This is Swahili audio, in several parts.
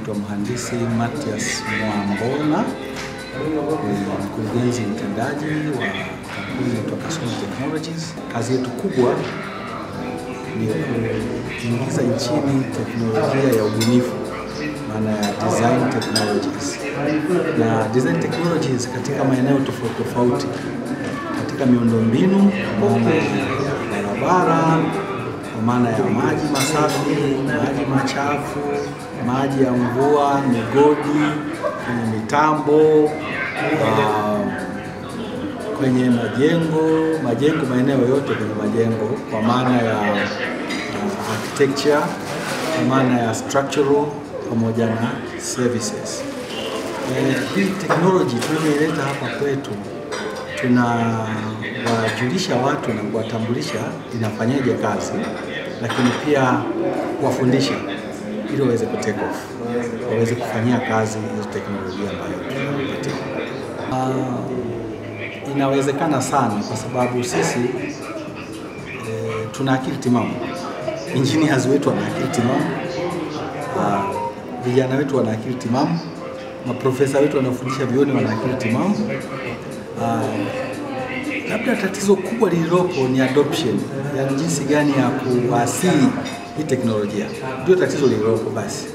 naitwa Mhandisi Mathias Mwambona, ni mkurugenzi mtendaji wa kampuni ya Kasongo Technologies. Kazi yetu kubwa ni kuingiza nchini teknolojia ya ubunifu, maana ya design technologies. Na design technologies katika maeneo tofauti tofauti, katika miundombinu, barabara, kwa maana ya maji masafi, maji machafu, maji ya mvua, migodi, kwenye mitambo, kwenye majengo maeneo yote kwenye majengo, kwa maana ya architecture, kwa maana ya structural, pamoja na services. Hii technology tunayoileta hapa kwetu, tunawajulisha watu na kuwatambulisha inafanyaje kazi, lakini pia kuwafundisha ili waweze kutake off, waweze kufanyia kazi hizo teknolojia ambayo tunapatia. Inawezekana sana kwa sababu sisi tuna akili timamu. Engineers wetu wana akili timamu, vijana wetu wana akili timamu, maprofesa wetu wanafundisha vioni wana akili timamu. Labda tatizo kubwa lililopo ni adoption, yani jinsi gani ya kuasili hii teknolojia, ndio tatizo lililopo basi,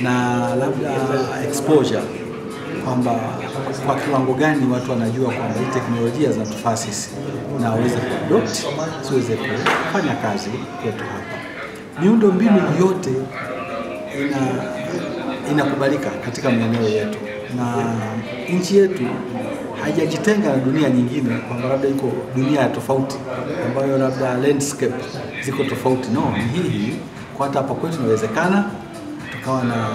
na labda exposure, kwamba kwa kiwango gani watu wanajua kwamba hii teknolojia zinatufaa sisi na waweze kuadopt, siweze kufanya kazi kwetu hapa. Miundo mbinu yote inakubalika katika maeneo yetu, na nchi yetu haijajitenga na dunia nyingine, kwamba labda iko dunia tofauti ambayo labda landscape ziko tofauti. No, ni hii kwa hata hapa kwetu inawezekana tukawa na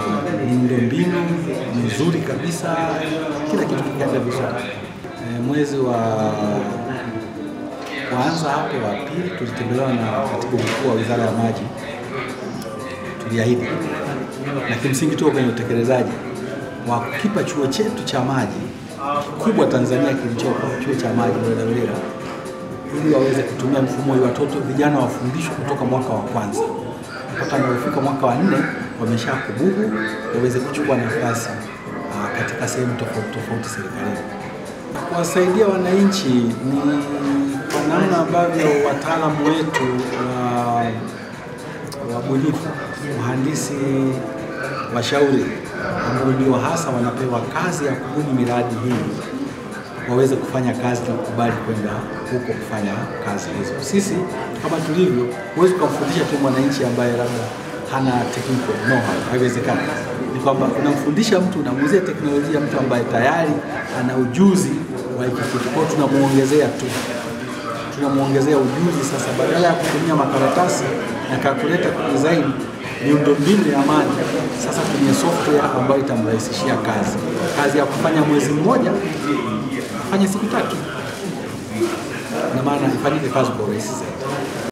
miundo mbinu mizuri kabisa, kila kitu kikaenda vizuri. Mwezi wa kwanza hapo wa pili tulitembelewa na katibu mkuu wa Wizara ya Maji. Tuliahidi, na kimsingi tuko kwenye utekelezaji wa kukipa chuo chetu cha maji kubwa Tanzania kilichopo, chuo cha maji Lwera, ili waweze kutumia mfumo wa watoto vijana wafundishwe kutoka mwaka wa kwanza mpaka wanapofika mwaka wa 4 wameshakubuhu, waweze kuchukua nafasi katika sehemu tofauti serikalini. Kuwasaidia wananchi ni kwa namna ambavyo wataalamu wetu wa bunifu, wahandisi, washauri ambao ndio hasa wanapewa kazi ya kubuni miradi hii, waweze kufanya kazi na kukubali kwenda huko kufanya kazi hizo. Sisi kama tulivyo, huwezi kumfundisha tu mwananchi ambaye labda hana technical know-how, haiwezekani. Ni kwamba unamfundisha mtu, unamuuzia teknolojia mtu ambaye tayari ana ujuzi wa hiki kitu, kwa tunamuongezea ujuzi. Sasa badala ya kutumia makaratasi na calculator kudesign miundombinu ya maji, sasa kwenye software ambayo itamrahisishia kazi ya kufanya mwezi mmoja afanye siku 3, na maana ifanyike kazi kwa urahisi zaidi.